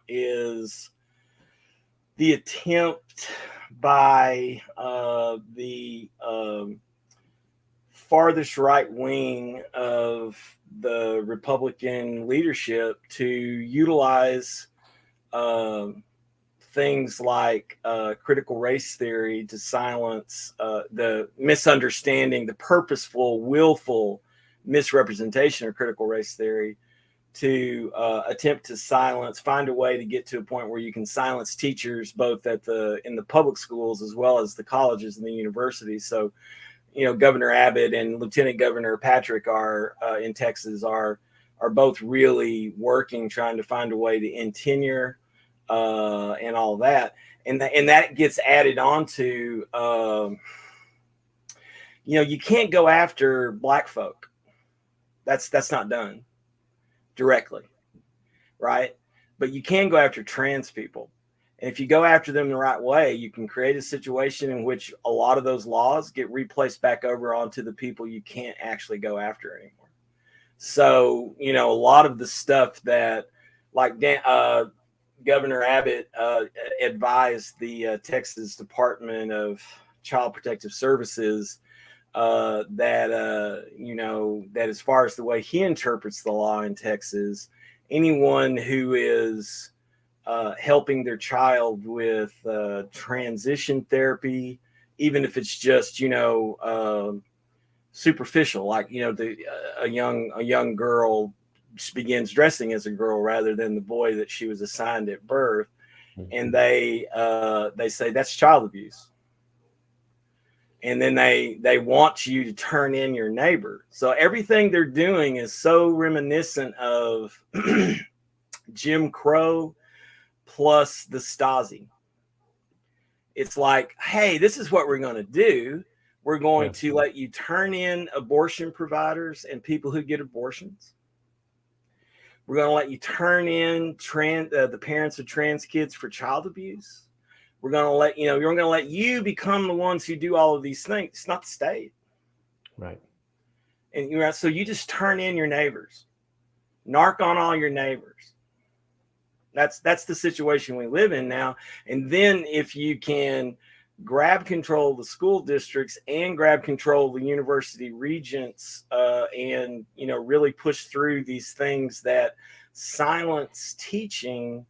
is the attempt by the farthest right wing of the Republican leadership to utilize things like critical race theory to silence the misunderstanding, the purposeful, willful misrepresentation of critical race theory, to attempt to find a way to get to a point where you can silence teachers both in the public schools as well as the colleges and the universities. So, Governor Abbott and Lieutenant Governor Patrick in Texas are both really working, trying to find a way to end tenure and all that. And that gets added on to, you can't go after black folk. That's not done directly, right? But you can go after trans people. And if you go after them the right way, you can create a situation in which a lot of those laws get replaced back over onto the people you can't actually go after anymore. So, a lot of the stuff that, like Governor Abbott advised the Texas Department of Child Protective Services that as far as the way he interprets the law in Texas, anyone who is helping their child with transition therapy, even if it's just superficial, like a young girl begins dressing as a girl rather than the boy that she was assigned at birth, and they say that's child abuse. And then they want you to turn in your neighbor. So everything they're doing is so reminiscent of Jim Crow plus the Stasi. It's like, hey, this is what we're going to do. We're going to let you turn in abortion providers and people who get abortions. We're going to let you turn in the parents of trans kids for child abuse. We're going to you're going to let you become the ones who do all of these things. It's not the state. Right. And so you just turn in your neighbors, narc on all your neighbors. That's the situation we live in now. And then if you can grab control of the school districts and grab control of the university regents and, really push through these things that silence teaching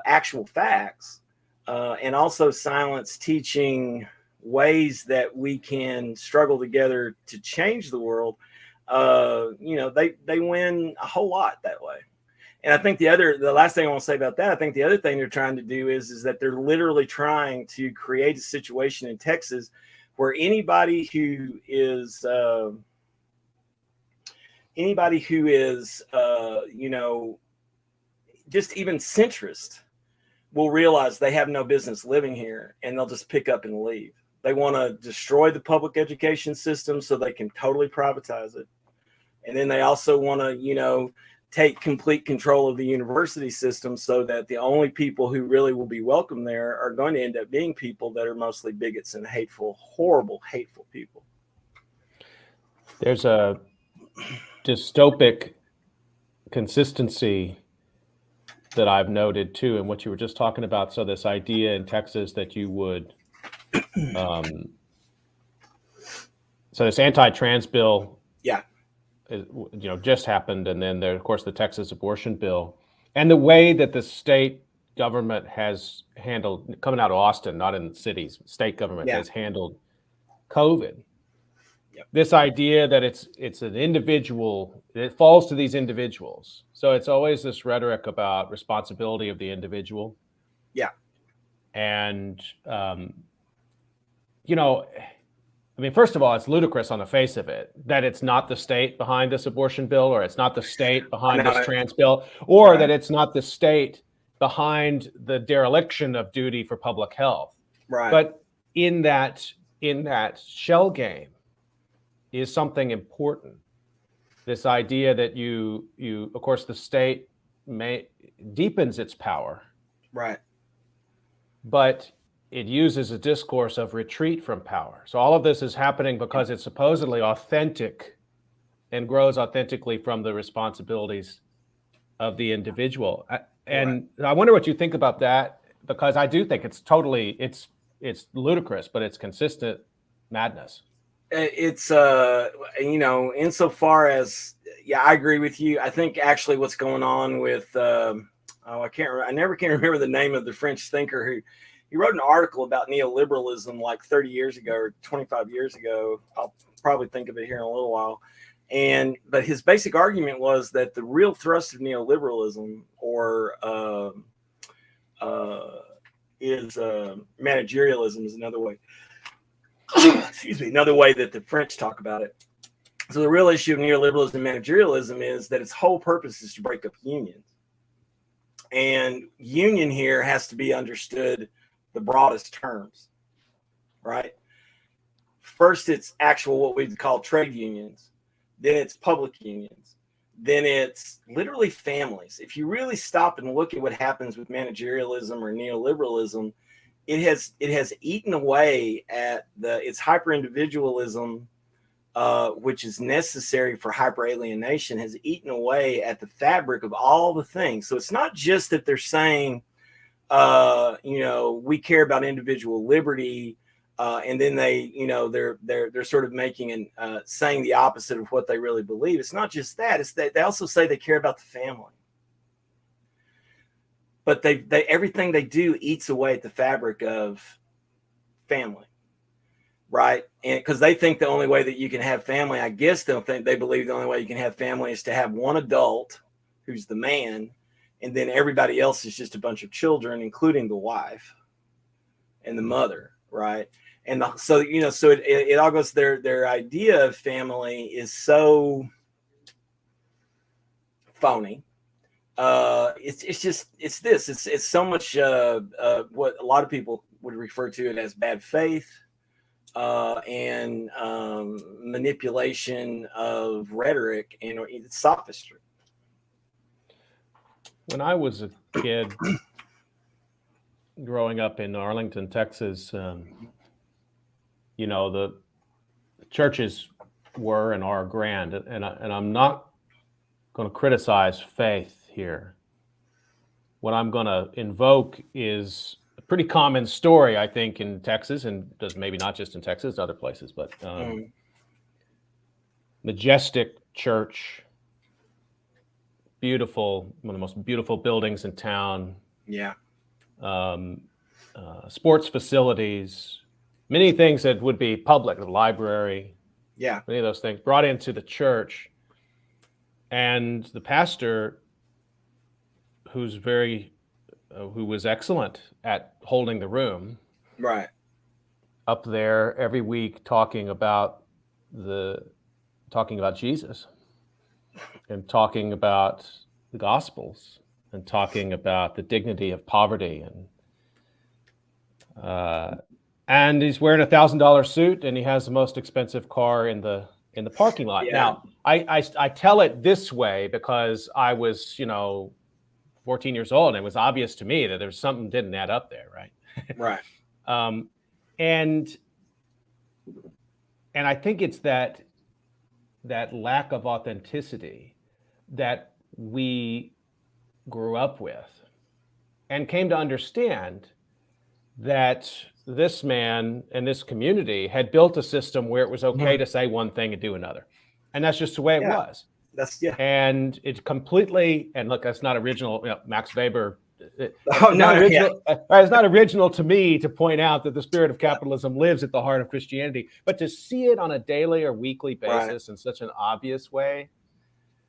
actual facts, and also silence teaching ways that we can struggle together to change the world, they win a whole lot that way. And I think the last thing I want to say about that, I think the other thing they're trying to do is that they're literally trying to create a situation in Texas where anybody who is just even centrist will realize they have no business living here, and they'll just pick up and leave. They want to destroy the public education system so they can totally privatize it. And then they also want to, take complete control of the university system so that the only people who really will be welcome there are going to end up being people that are mostly bigots and hateful, horrible, hateful people. There's a dystopic consistency that I've noted too, and what you were just talking about. So this idea in Texas that you would, so this anti-trans bill, just happened, and then there, of course, the Texas abortion bill, and the way that the state government has handled, coming out of Austin, not in the cities, state government has handled COVID. This idea that it's an individual, it falls to these individuals. So it's always this rhetoric about responsibility of the individual. Yeah. And, first of all, it's ludicrous on the face of it that it's not the state behind this abortion bill, or it's not the state behind this trans bill, or that it's not the state behind the dereliction of duty for public health. Right. But in that shell game is something important. This idea that you of course, the state deepens its power. Right. But it uses a discourse of retreat from power. So all of this is happening because it's supposedly authentic and grows authentically from the responsibilities of the individual. And I wonder what you think about that, because I do think it's totally, it's ludicrous, but it's consistent madness. It's insofar as, I agree with you. I think actually what's going on with I never can remember the name of the French thinker who he wrote an article about neoliberalism like 30 years ago or 25 years ago. I'll probably think of it here in a little while. But his basic argument was that the real thrust of neoliberalism is managerialism is another way. Excuse me, another way that the French talk about it. So the real issue of neoliberalism and managerialism is that its whole purpose is to break up unions. And union here has to be understood the broadest terms, right? First, it's actual what we call trade unions. Then it's public unions. Then it's literally families. If you really stop and look at what happens with managerialism or neoliberalism, it has eaten away at its hyper individualism, which is necessary for hyper alienation, has eaten away at the fabric of all the things. So it's not just that they're saying, we care about individual liberty, and then they're sort of making and saying the opposite of what they really believe. It's not just that; it's that they also say they care about the family. But they everything they do eats away at the fabric of family, right? And because they think the only way that you can have family, I guess they believe the only way you can have family is to have one adult who's the man, and then everybody else is just a bunch of children, including the wife and the mother, right? And so it all goes. Their idea of family is so phony. It's so much what a lot of people would refer to it as bad faith and manipulation of rhetoric and sophistry. When I was a kid growing up in Arlington, Texas, the churches were and are grand, and I'm not going to criticize faith here. What I'm going to invoke is a pretty common story, I think, in Texas, and maybe not just in Texas, other places, but majestic church, beautiful, one of the most beautiful buildings in town. Yeah. Sports facilities, many things that would be public, the library. Yeah. Many of those things brought into the church. And the pastor, who was excellent at holding the room, right, up there every week talking about Jesus, and talking about the Gospels, and talking about the dignity of poverty, and he's wearing $1,000 suit, and he has the most expensive car in the parking lot. Yeah. Now, I tell it this way because I was, 14 years old, and it was obvious to me that there's something didn't add up there, right? Right. And I think it's that lack of authenticity that we grew up with and came to understand that this man and this community had built a system where it was okay to say one thing and do another. And that's just the way it was. And it's completely, and look, that's not original. Max Weber. It's not original to me to point out that the spirit of capitalism lives at the heart of Christianity, but to see it on a daily or weekly basis in such an obvious way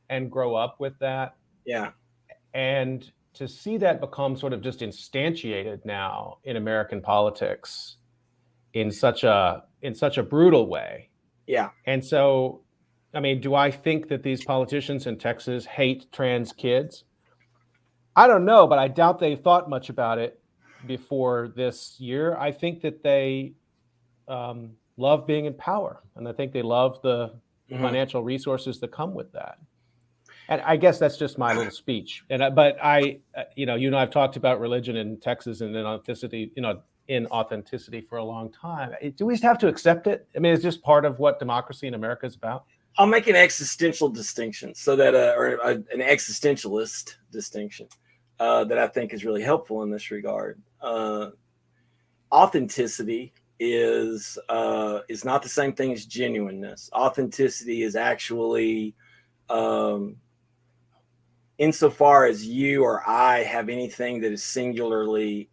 and grow up with that. Yeah. And to see that become sort of just instantiated now in American politics in such a brutal way. Yeah. And so, I mean, do I think that these politicians in Texas hate trans kids? I don't know, but I doubt they thought much about it before this year. I think that they love being in power, and I think they love the financial resources that come with that. And I guess that's just my little speech. But you and I've talked about religion in Texas and authenticity, in authenticity for a long time. Do we just have to accept it? I mean, it's just part of what democracy in America is about. I'll make an existential distinction, so that or an existentialist distinction. that I think is really helpful in this regard. Authenticity is not the same thing as genuineness. Authenticity is actually, insofar as you or I have anything that is singularly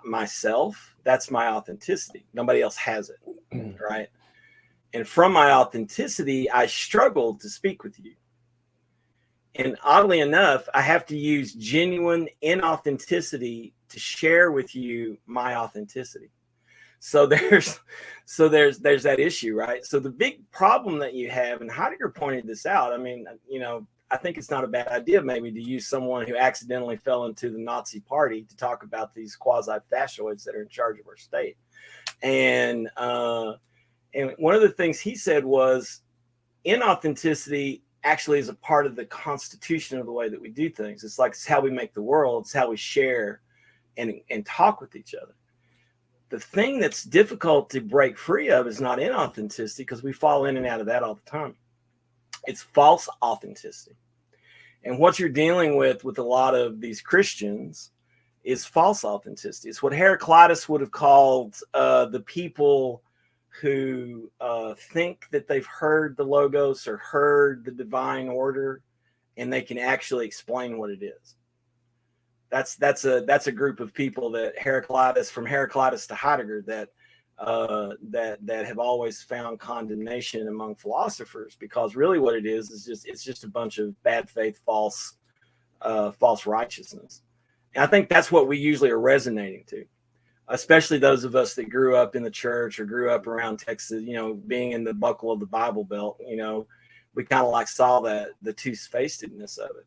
myself, that's my authenticity. Nobody else has it, right? And from my authenticity, I struggle to speak with you. And oddly enough, I have to use genuine inauthenticity to share with you my authenticity. So there's that issue, right? So the big problem that you have, and Heidegger pointed this out. I mean, I think it's not a bad idea maybe to use someone who accidentally fell into the Nazi party to talk about these quasi-fascistoids that are in charge of our state. And one of the things he said was inauthenticity actually is a part of the constitution of the way that we do things. It's how we make the world. It's how we share and talk with each other. The thing that's difficult to break free of is not inauthenticity, because we fall in and out of that all the time. It's false authenticity. And what you're dealing with a lot of these Christians is false authenticity. It's what Heraclitus would have called the people who think that they've heard the Logos or heard the divine order, and they can actually explain what it is. That's a group of people that from Heraclitus to Heidegger, that have always found condemnation among philosophers, because really what it is it's just a bunch of bad faith, false righteousness. And I think that's what we usually are resonating to, especially those of us that grew up in the church or grew up around Texas, being in the buckle of the Bible Belt. We kind of saw the two-facedness of it.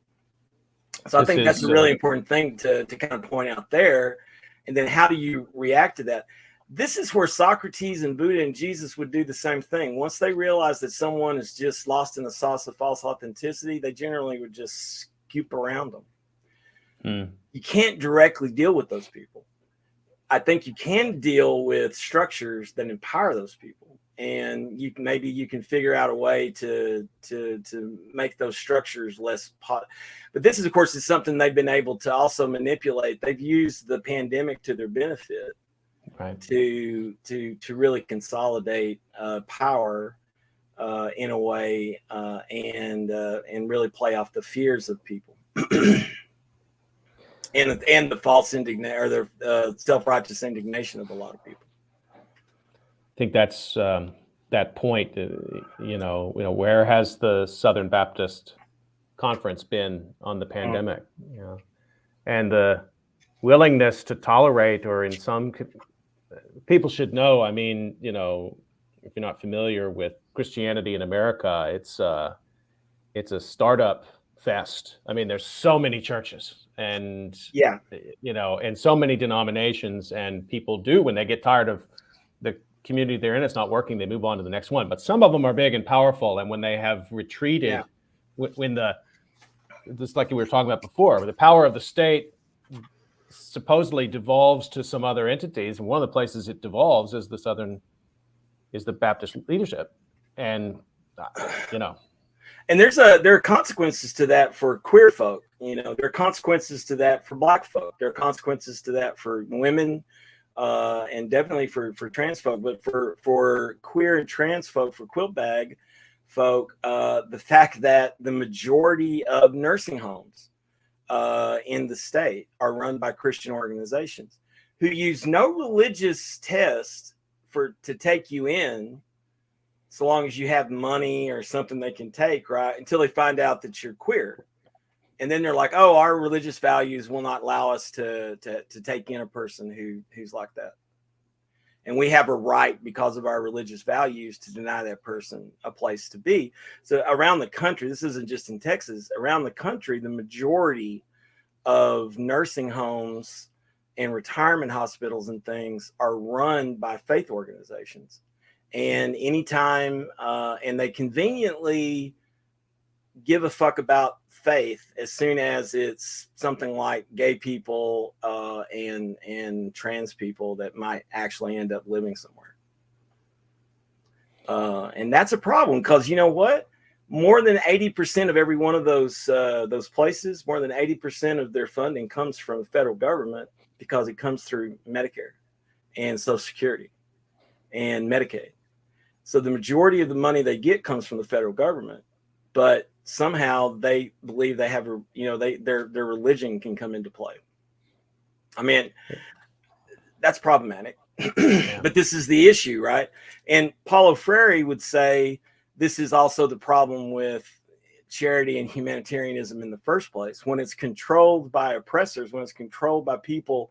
So I think that's a really important thing to kind of point out there. And then how do you react to that? This is where Socrates and Buddha and Jesus would do the same thing. Once they realize that someone is just lost in the sauce of false authenticity, they generally would just scoop around them. You can't directly deal with those people. I think you can deal with structures that empower those people. And maybe you can figure out a way to make those structures less pot. But this is, of course, is something they've been able to also manipulate. They've used the pandemic to their benefit, right, to really consolidate power in a way, and really play off the fears of people. and the false indignation, or their self-righteous indignation of a lot of people. I think that's that point. Where has the Southern Baptist Conference been on the pandemic? And the willingness to tolerate, or in some people should know. I mean, if you're not familiar with Christianity in America, it's a startup fest. I mean, there's so many churches, and and so many denominations, and people do, when they get tired of the community they're in, it's not working, they move on to the next one. But some of them are big and powerful, and when they have retreated, when just like we were talking about before, where the power of the state supposedly devolves to some other entities, and one of the places it devolves is the Baptist leadership, and And there are consequences to that for queer folk. There are consequences to that for Black folk. There are consequences to that for women, and definitely for trans folk. But for queer and trans folk, for quilt bag folk, the fact that the majority of nursing homes in the state are run by Christian organizations who use no religious test to take you in, so long as you have money or something they can take, right, until they find out that you're queer. And then they're like, oh, our religious values will not allow us to take in a person who's like that. And we have a right, because of our religious values, to deny that person a place to be. So around the country, this isn't just in Texas, around the country, the majority of nursing homes and retirement hospitals and things are run by faith organizations. And anytime, and they conveniently give a fuck about faith as soon as it's something like gay people and trans people that might actually end up living somewhere. And that's a problem, because you know what? more than 80% of every one of those places, more than 80% of their funding comes from the federal government because it comes through Medicare and Social Security and Medicaid. So the majority of the money they get comes from the federal government, but somehow they believe they have, their religion can come into play. I mean, that's problematic. Yeah. But this is the issue, right? And Paulo Freire would say this is also the problem with charity and humanitarianism in the first place. When it's controlled by oppressors, when it's controlled by people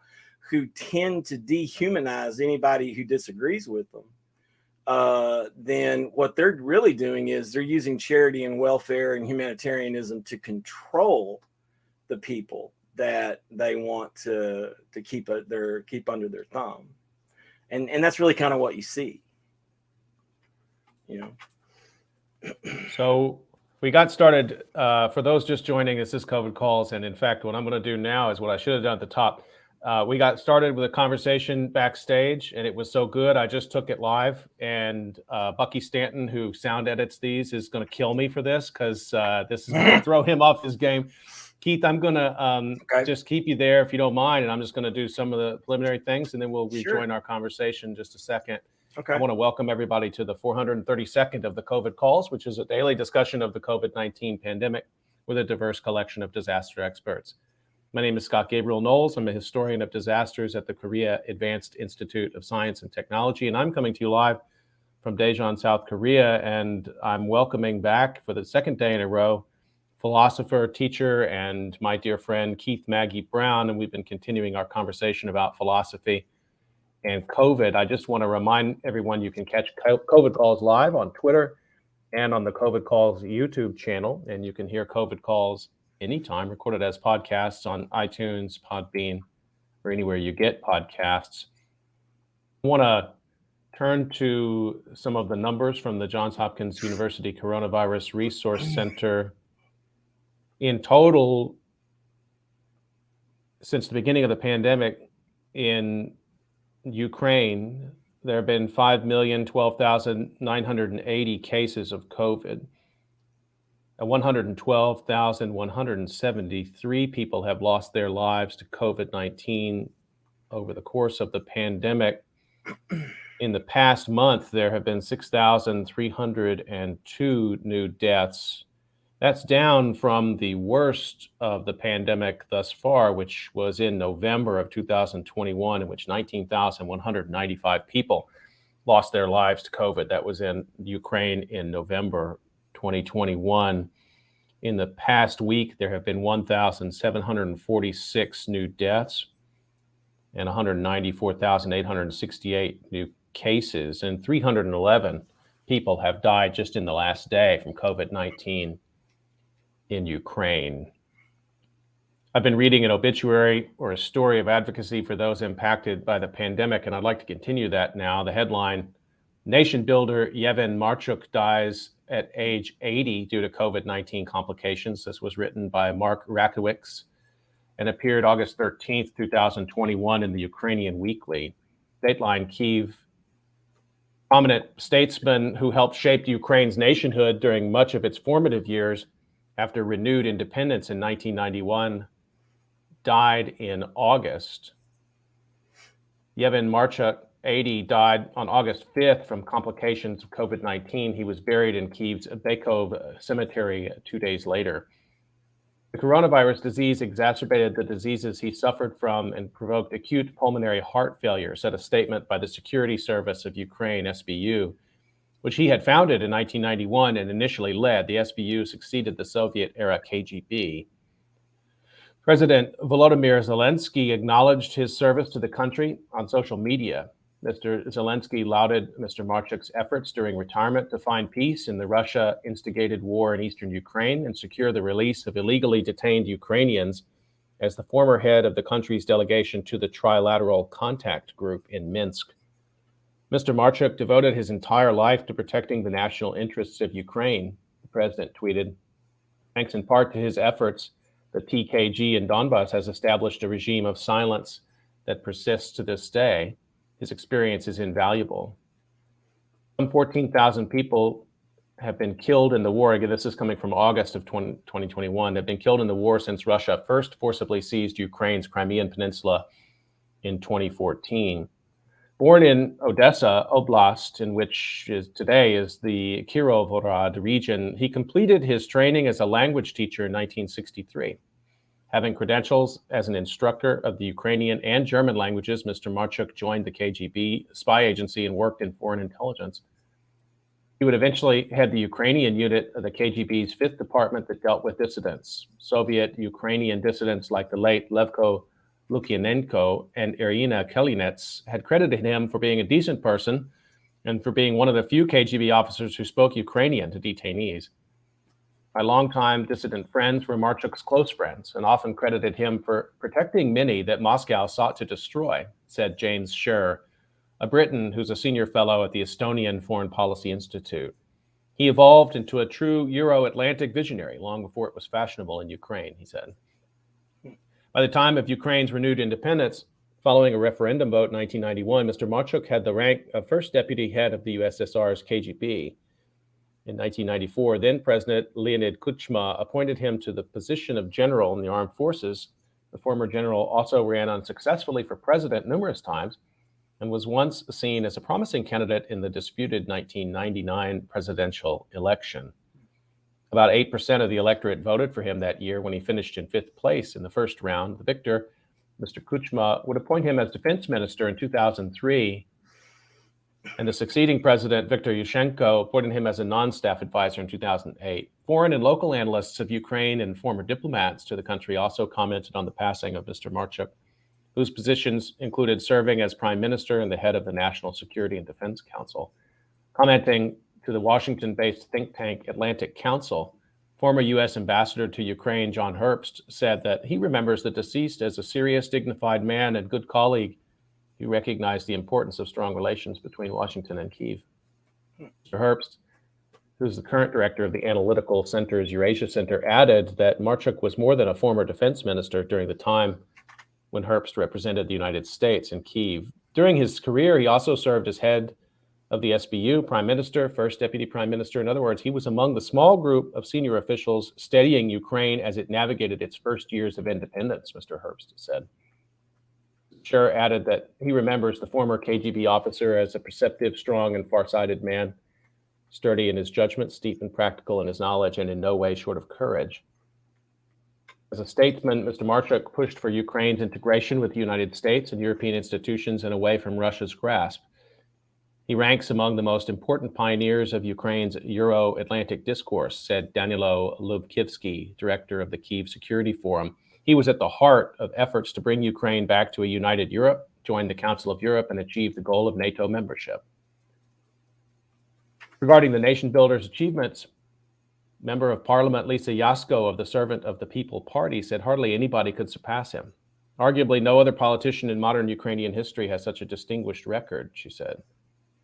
who tend to dehumanize anybody who disagrees with them, then what they're really doing is they're using charity and welfare and humanitarianism to control the people that they want to keep under their thumb. And that's really kind of what you see, So we got started, for those just joining, this is COVID Calls. And in fact, what I'm going to do now is what I should have done at the top. We got started with a conversation backstage, and it was so good, I just took it live. And Bucky Stanton, who sound edits these, is going to kill me for this because this is going to throw him off his game. Keith, I'm going to just keep you there if you don't mind, and I'm just going to do some of the preliminary things, and then we'll rejoin our conversation in just a second. Okay. I want to welcome everybody to the 432nd of the COVID Calls, which is a daily discussion of the COVID-19 pandemic with a diverse collection of disaster experts. My name is Scott Gabriel Knowles. I'm a historian of disasters at the Korea Advanced Institute of Science and Technology, and I'm coming to you live from Daejeon, South Korea, and I'm welcoming back for the second day in a row philosopher, teacher, and my dear friend Keith Maggie Brown, and we've been continuing our conversation about philosophy and COVID. I just want to remind everyone you can catch COVID Calls live on Twitter and on the COVID Calls YouTube channel, and you can hear COVID Calls anytime, recorded as podcasts on iTunes, Podbean, or anywhere you get podcasts. I want to turn to some of the numbers from the Johns Hopkins University Coronavirus Resource Center. In total, since the beginning of the pandemic in Ukraine, there have been 5,012,980 cases of COVID. 112,173 people have lost their lives to COVID-19 over the course of the pandemic. In the past month, there have been 6,302 new deaths. That's down from the worst of the pandemic thus far, which was in November of 2021, in which 19,195 people lost their lives to COVID. That was in Ukraine in November 2021. In the past week, there have been 1,746 new deaths and 194,868 new cases, and 311 people have died just in the last day from COVID-19 in Ukraine. I've been reading an obituary or a story of advocacy for those impacted by the pandemic, and I'd like to continue that now. The headline, Nation Builder Yevhen Marchuk dies at age 80 due to COVID-19 complications. This was written by Mark Rakowicz and appeared August 13th, 2021 in the Ukrainian Weekly. Dateline, Kyiv. Prominent statesman who helped shape Ukraine's nationhood during much of its formative years after renewed independence in 1991, died in August. Yevhen Marchuk, 80, died on August 5th from complications of COVID-19. He was buried in Kyiv's Bakov cemetery 2 days later. The coronavirus disease exacerbated the diseases he suffered from and provoked acute pulmonary heart failure, said a statement by the Security Service of Ukraine, SBU, which he had founded in 1991 and initially led. The SBU succeeded the Soviet-era KGB. President Volodymyr Zelensky acknowledged his service to the country on social media. Mr. Zelensky lauded Mr. Marchuk's efforts during retirement to find peace in the Russia-instigated war in eastern Ukraine and secure the release of illegally detained Ukrainians as the former head of the country's delegation to the Trilateral Contact Group in Minsk. Mr. Marchuk devoted his entire life to protecting the national interests of Ukraine, the president tweeted. Thanks in part to his efforts, the TKG in Donbass has established a regime of silence that persists to this day. His experience is invaluable. Some 14,000 people have been killed in the war. Again, this is coming from August of 2021, have been killed in the war since Russia first forcibly seized Ukraine's Crimean Peninsula in 2014. Born in Odessa Oblast, in which today is the Kirovohrad region, he completed his training as a language teacher in 1963. Having credentials as an instructor of the Ukrainian and German languages, Mr. Marchuk joined the KGB spy agency and worked in foreign intelligence. He would eventually head the Ukrainian unit of the KGB's 5th department that dealt with dissidents. Soviet Ukrainian dissidents like the late Levko Lukyanenko and Irina Kelinets had credited him for being a decent person and for being one of the few KGB officers who spoke Ukrainian to detainees. My longtime dissident friends were Marchuk's close friends and often credited him for protecting many that Moscow sought to destroy, said James Scher, a Briton who's a senior fellow at the Estonian Foreign Policy Institute. He evolved into a true Euro-Atlantic visionary long before it was fashionable in Ukraine, he said. By the time of Ukraine's renewed independence, following a referendum vote in 1991, Mr. Marchuk had the rank of first deputy head of the USSR's KGB. In 1994, then President Leonid Kuchma appointed him to the position of general in the armed forces. The former general also ran unsuccessfully for president numerous times and was once seen as a promising candidate in the disputed 1999 presidential election. About 8% of the electorate voted for him that year when he finished in 5th place in the first round. The victor, Mr. Kuchma, would appoint him as defense minister in 2003, and the succeeding president, Viktor Yushchenko, appointed him as a non-staff advisor in 2008. Foreign and local analysts of Ukraine and former diplomats to the country also commented on the passing of Mr. Marchuk, whose positions included serving as prime minister and the head of the National Security and Defense Council. Commenting to the Washington-based think tank Atlantic Council, former U.S. ambassador to Ukraine, John Herbst, said that he remembers the deceased as a serious, dignified man and good colleague who recognized the importance of strong relations between Washington and Kyiv. Mr. Herbst, who's the current director of the Analytical Center's Eurasia Center, added that Marchuk was more than a former defense minister during the time when Herbst represented the United States in Kyiv. During his career, he also served as head of the SBU, prime minister, first deputy prime minister. In other words, he was among the small group of senior officials steadying Ukraine as it navigated its first years of independence, Mr. Herbst said. Scher added that he remembers the former KGB officer as a perceptive, strong, and far-sighted man, sturdy in his judgment, steep and practical in his knowledge, and in no way short of courage. As a statesman, Mr. Marchuk pushed for Ukraine's integration with the United States and European institutions and away from Russia's grasp. He ranks among the most important pioneers of Ukraine's Euro-Atlantic discourse, said Danilo Lubkivsky, director of the Kyiv Security Forum. He was at the heart of efforts to bring Ukraine back to a united Europe, join the Council of Europe, and achieve the goal of NATO membership. Regarding the nation builder's achievements, Member of Parliament Lisa Yasko of the Servant of the People Party said hardly anybody could surpass him. Arguably, no other politician in modern Ukrainian history has such a distinguished record, she said.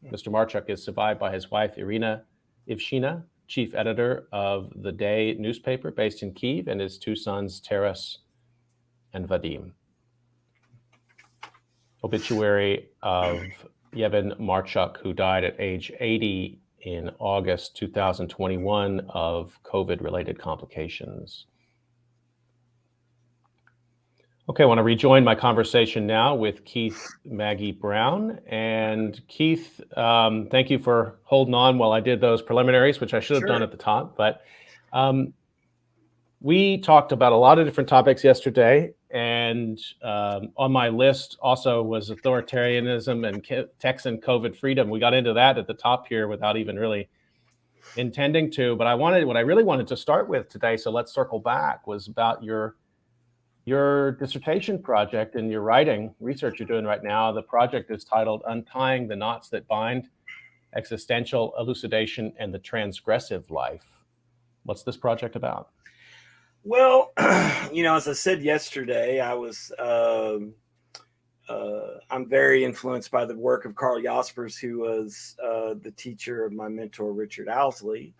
Mr. Marchuk is survived by his wife, Irina Ivshina, chief editor of The Day newspaper based in Kyiv, and his 2 sons, Taras and Vadim. Obituary of Yevhen Marchuk, who died at age 80 in August 2021 of COVID-related complications. Okay, I want to rejoin my conversation now with Keith Maggie Brown. And Keith, thank you for holding on while I did those preliminaries, which I should have done at the top. But we talked about a lot of different topics yesterday. And on my list also was authoritarianism and Texan COVID freedom. We got into that at the top here without even really intending to. But what I really wanted to start with today, so let's circle back, was about your dissertation project and your writing research you're doing right now. The project is titled Untying the Knots That Bind, Existential Elucidation and the Transgressive Life. What's this project about? Well, as I said yesterday, I'm very influenced by the work of Carl Jaspers, who was the teacher of my mentor, Richard Owsley.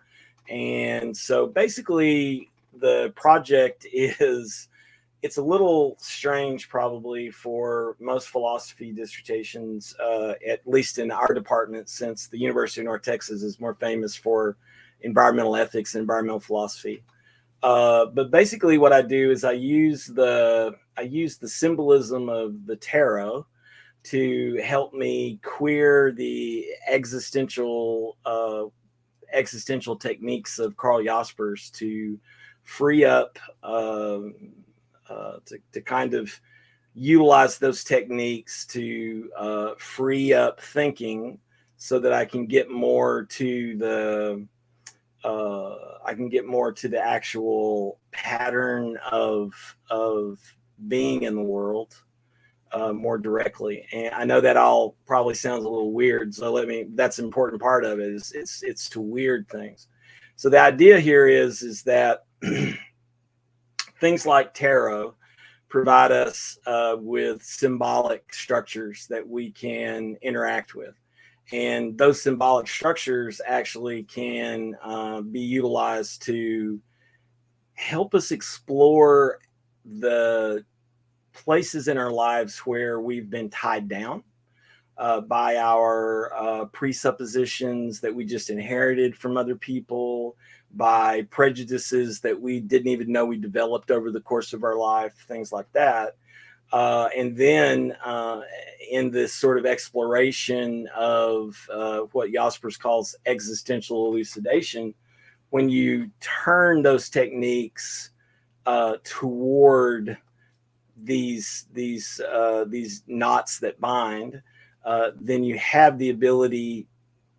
And so basically the project it's a little strange probably for most philosophy dissertations, at least in our department, since the University of North Texas is more famous for environmental ethics and environmental philosophy. But basically what I do is I use the symbolism of the tarot to help me queer the existential techniques of Carl Jaspers to free up, to kind of utilize those techniques to free up thinking, so that I can get more to the actual pattern of being in the world more directly. And I know that all probably sounds a little weird, so that's an important part of it, is it's to weird things. So the idea here is that things like tarot provide us with symbolic structures that we can interact with. And those symbolic structures actually can be utilized to help us explore the places in our lives where we've been tied down by our presuppositions that we just inherited from other people, by prejudices that we didn't even know we developed over the course of our life, things like that. And then in this sort of exploration of what Jaspers calls existential elucidation, when you turn those techniques toward these knots that bind, then you have the ability,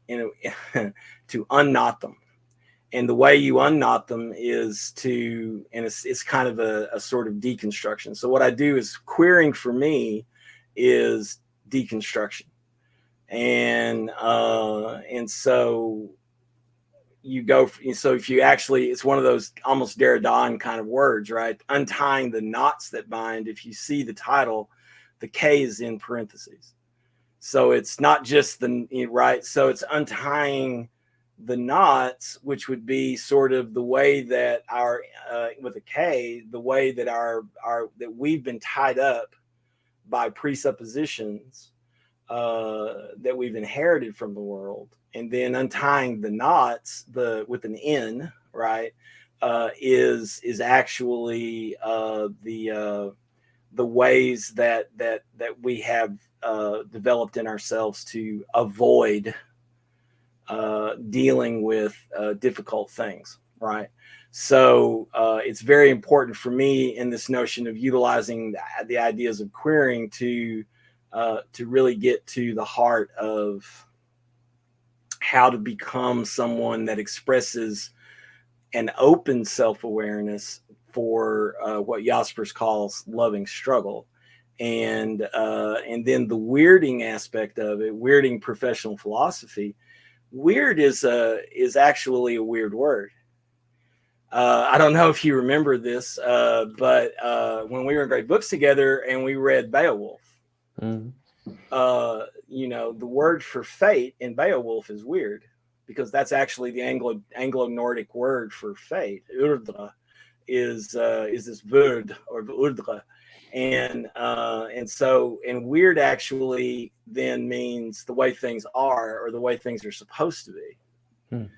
to unknot them. And the way you unknot them is it's kind of a sort of deconstruction. So what I do is, queering for me is deconstruction. And so you go, so if you actually, it's one of those almost Derridean kind of words, right? Untying the knots that bind. If you see the title, the K is in parentheses. So it's not just right. So it's untying the knots, which would be sort of the way that our with a K, the way that that we've been tied up by presuppositions that we've inherited from the world, and then untying the knots with an N, right, is actually the ways that we have developed in ourselves to avoid dealing with difficult things, right? So it's very important for me in this notion of utilizing the ideas of queering to really get to the heart of how to become someone that expresses an open self-awareness for what Jaspers calls loving struggle. And then the weirding aspect of it, weirding professional philosophy. Weird is actually a weird word. I don't know if you remember this, but when we were in grade books together and we read Beowulf, the word for fate in Beowulf is weird, because that's actually the Anglo-Nordic word for fate. Urdra is this word, or urdra. And weird actually then means the way things are, or the way things are supposed to be.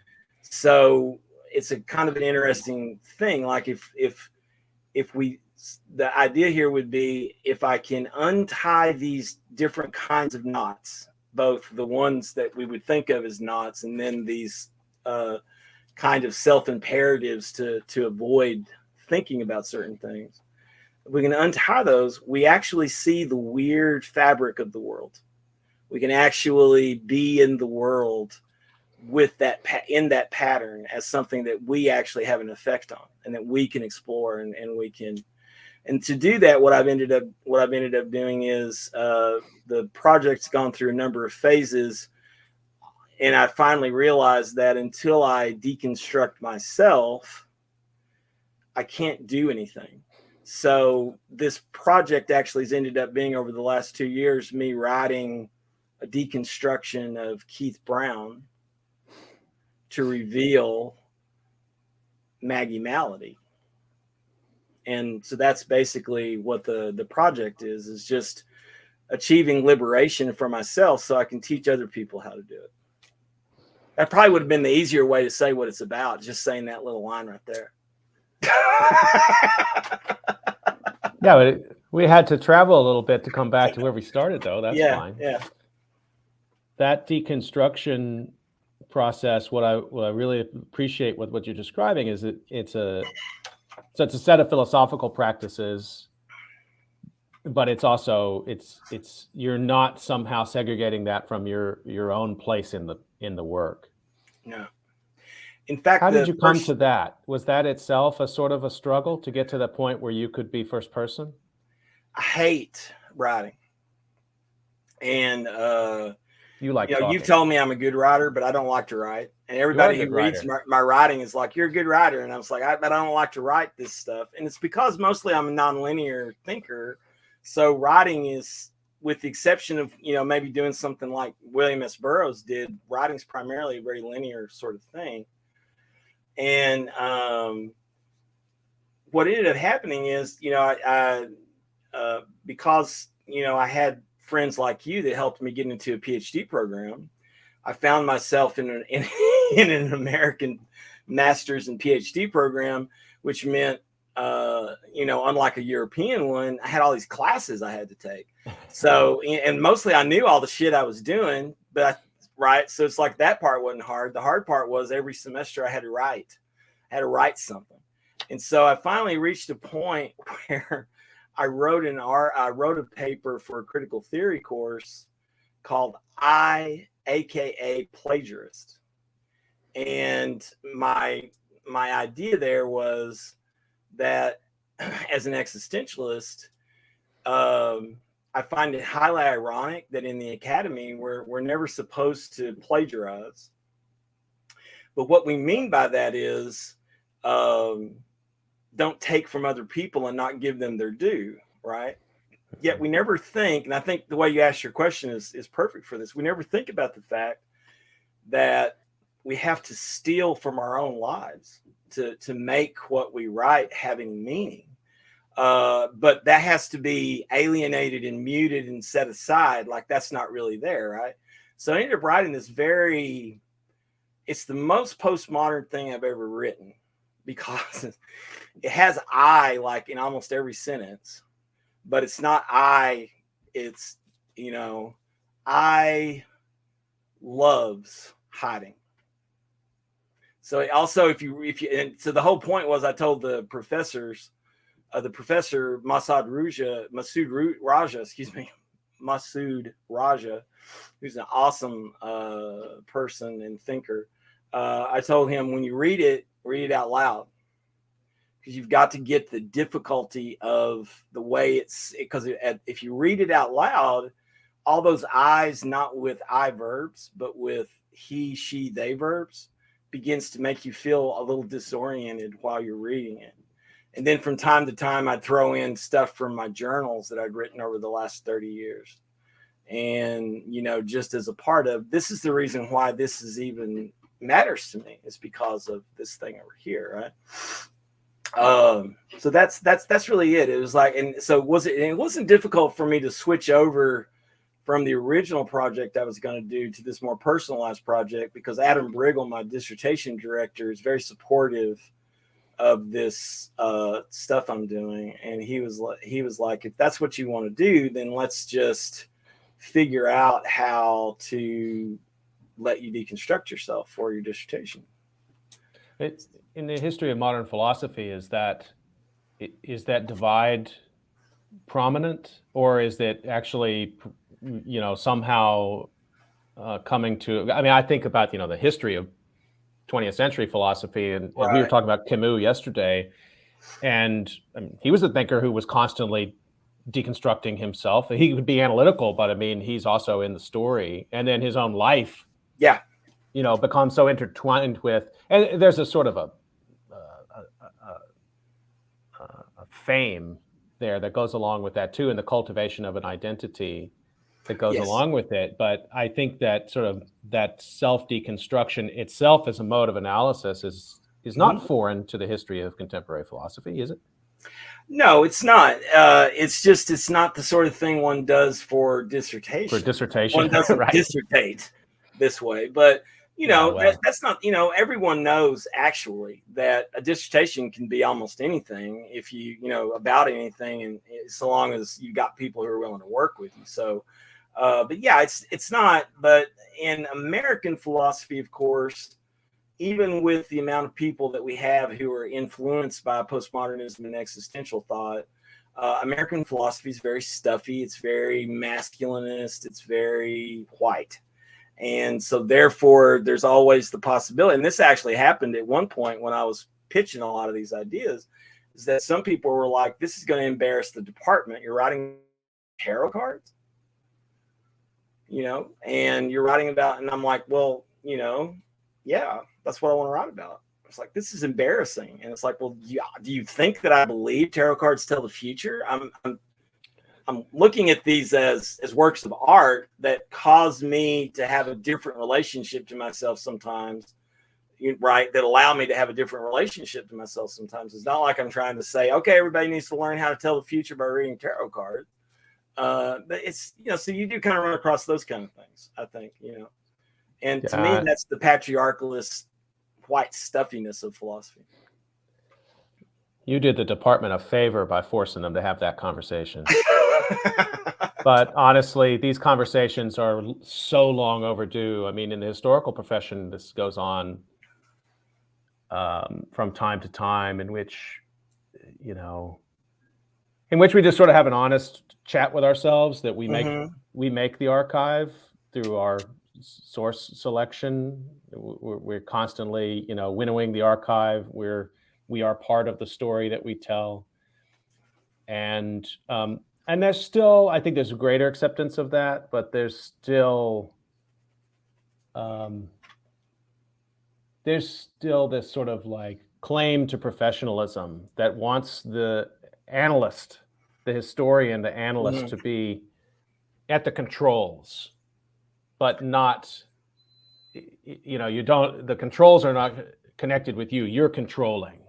So it's a kind of an interesting thing. Like the idea here would be, if I can untie these different kinds of knots, both the ones that we would think of as knots, and then these kind of self-imperatives to avoid thinking about certain things. If we can untie those, we actually see the weird fabric of the world. We can actually be in the world with in that pattern as something that we actually have an effect on, and that we can explore, and we can. And to do that, what I've ended up doing is the project's gone through a number of phases, and I finally realized that until I deconstruct myself, I can't do anything. So this project actually has ended up being, over the last 2 years, me writing a deconstruction of Keith Brown to reveal Maggie Malady. And so that's basically what the project is just achieving liberation for myself, so I can teach other people how to do it. That probably would have been the easier way to say what it's about, just saying that little line right there. Yeah, but we had to travel a little bit to come back to where we started, though. That's fine. Yeah. That deconstruction process, what I really appreciate with what you're describing is that it's a set of philosophical practices, but it's also it's you're not somehow segregating that from your own place in the work. No. In fact, how did you come to that? Was that itself a sort of a struggle to get to the point where you could be first person? I hate writing, and you've told me I'm a good writer, but I don't like to write. And everybody who reads my writing is like, "You're a good writer," and I was like, "But I don't like to write this stuff." And it's because mostly I'm a nonlinear thinker, so writing is, with the exception of maybe doing something like William S. Burroughs did, writing's primarily a very linear sort of thing. And what ended up happening is, because I had friends like you that helped me get into a PhD program, I found myself in an American master's and PhD program, which meant, unlike a European one, I had all these classes I had to take. So, and mostly I knew all the shit I was doing, but so it's like that part wasn't hard. The hard part was every semester I had to write something. And so I finally reached a point where I wrote a paper for a critical theory course called aka Plagiarist. And my idea there was that as an existentialist, I find it highly ironic that in the academy we're never supposed to plagiarize. But what we mean by that is don't take from other people and not give them their due, right? Yet we never think, and I think the way you asked your question is perfect for this. We never think about the fact that we have to steal from our own lives to make what we write having meaning. But that has to be alienated and muted and set aside. Like that's not really there, right? So I ended up writing this it's the most postmodern thing I've ever written, because it has I like in almost every sentence, but it's not I, it's, I loves hiding. So also and so the whole point was, I told the professors, the professor Masood Raja, who's an awesome person and thinker. I told him, when you read it out loud, because you've got to get the difficulty of the way because if you read it out loud, all those I's, not with I verbs, but with he, she, they verbs, begins to make you feel a little disoriented while you're reading it. And then from time to time, I'd throw in stuff from my journals that I'd written over the last 30 years. And, just as a part of, this is the reason why this is even matters to me, is because of this thing over here, right? So that's really it. It was like, and so it wasn't difficult for me to switch over from the original project I was going to do to this more personalized project, because Adam Briggle, my dissertation director, is very supportive of this stuff I'm doing. And he was like, if that's what you want to do, then let's just figure out how to let you deconstruct yourself for your dissertation. In the history of modern philosophy, is that divide prominent, or is it actually, somehow coming to? I mean, I think about the history of 20th century philosophy, and we were talking about Camus yesterday, and he was a thinker who was constantly deconstructing himself. He would be analytical, but I mean, he's also in the story, and then his own life, becomes so intertwined with. And there's a sort of a fame there that goes along with that too, and the cultivation of an identity that goes along with it. But I think that sort of that self-deconstruction itself as a mode of analysis is not foreign to the history of contemporary philosophy, is it? No, it's not. It's not the sort of thing one does for dissertation. For dissertation, one doesn't dissertate this way. But That's not, everyone knows actually that a dissertation can be almost anything if about anything, and so long as you got people who are willing to work with you. So, but yeah, it's not. But in American philosophy, of course, even with the amount of people that we have who are influenced by postmodernism and existential thought, American philosophy is very stuffy. It's very masculinist. It's very white. And so therefore, there's always the possibility, and this actually happened at one point when I was pitching a lot of these ideas, is that some people were like, this is going to embarrass the department. You're writing tarot cards, and you're writing about, and I'm like, well, yeah, that's what I want to write about. It's like, this is embarrassing. And it's like, well, yeah, do you think that I believe tarot cards tell the future? I'm looking at these as works of art that cause me to have a different relationship to myself sometimes, right? That allow me to have a different relationship to myself sometimes. It's not like I'm trying to say, okay, everybody needs to learn how to tell the future by reading tarot cards. But it's, so you do kind of run across those kind of things, I think, and to me, that's the patriarchalist white stuffiness of philosophy. You did the department a favor by forcing them to have that conversation. But honestly, these conversations are so long overdue. I mean, in the historical profession, this goes on from time to time, in which we just sort of have an honest chat with ourselves that we make the archive through our source selection. We're constantly, winnowing the archive. We are part of the story that we tell, and there's still, I think, there's a greater acceptance of that, but there's still this sort of like claim to professionalism that wants the analyst, the historian, the analyst to be at the controls, but not, the controls are not connected with you. You're controlling.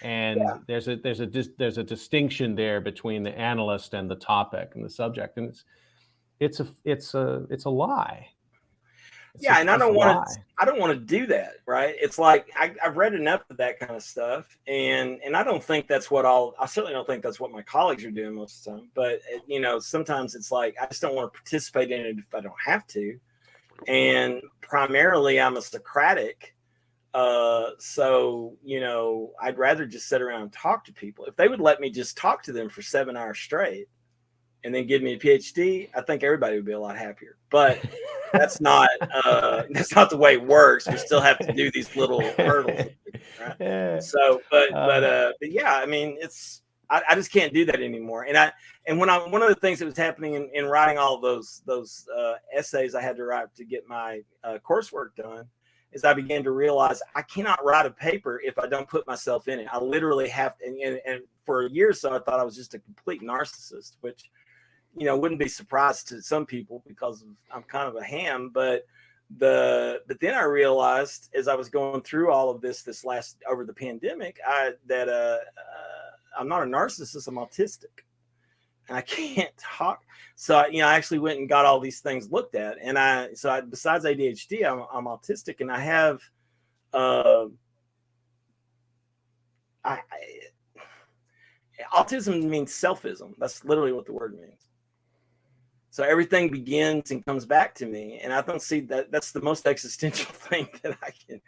And there's a distinction there between the analyst and the topic and the subject, and it's a lie. And I don't want to do that, right? It's like I've read enough of that kind of stuff, and I don't think that's what I certainly don't think that's what my colleagues are doing most of the time. But sometimes it's like I just don't want to participate in it if I don't have to, and primarily I'm a Socratic. So, I'd rather just sit around and talk to people. If they would let me just talk to them for 7 hours straight and then give me a PhD, I think everybody would be a lot happier. But that's not the way it works. We still have to do these little hurdles, right? Yeah. So, but yeah, I mean, I just can't do that anymore. And one of the things that was happening in writing all of those essays I had to write to get my coursework done, is I began to realize I cannot write a paper if I don't put myself in it. I literally have to, and for a year or so, I thought I was just a complete narcissist, which, wouldn't be surprised to some people because I'm kind of a ham. But then I realized as I was going through all of this over the pandemic, that I'm not a narcissist, I'm autistic. And I can't talk. So, I actually went and got all these things looked at. And besides ADHD, I'm autistic, and I have, autism means selfism. That's literally what the word means. So everything begins and comes back to me. And I don't see that's the most existential thing that I can,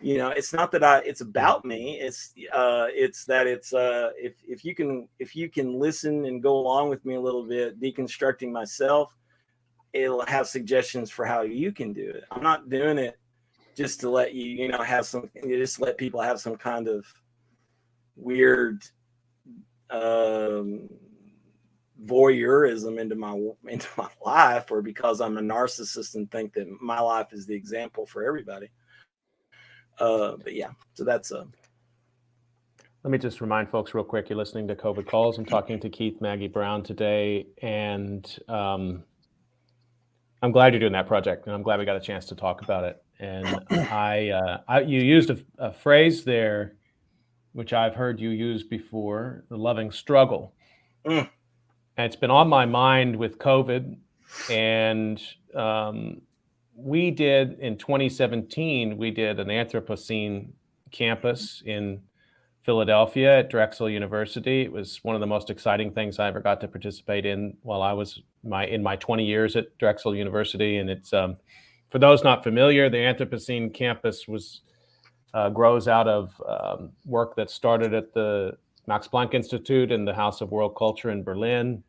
it's not that it's about me. It's that if you can listen and go along with me a little bit, deconstructing myself, it'll have suggestions for how you can do it. I'm not doing it just to let you, just let people have some kind of weird, voyeurism into my life, or because I'm a narcissist and think that my life is the example for everybody. But yeah, so that's Let me just remind folks real quick, you're listening to COVID Calls. I'm talking to Keith Maggie Brown today, and I'm glad you're doing that project, and I'm glad we got a chance to talk about it. And you used a phrase there, which I've heard you use before, the loving struggle. And it's been on my mind with COVID, and we did in 2017, we did an Anthropocene campus in Philadelphia at Drexel University. It was one of the most exciting things I ever got to participate in while I was in my 20 years at Drexel University. And it's for those not familiar, the Anthropocene campus grows out of work that started at the Max Planck Institute and the House of World Culture in Berlin.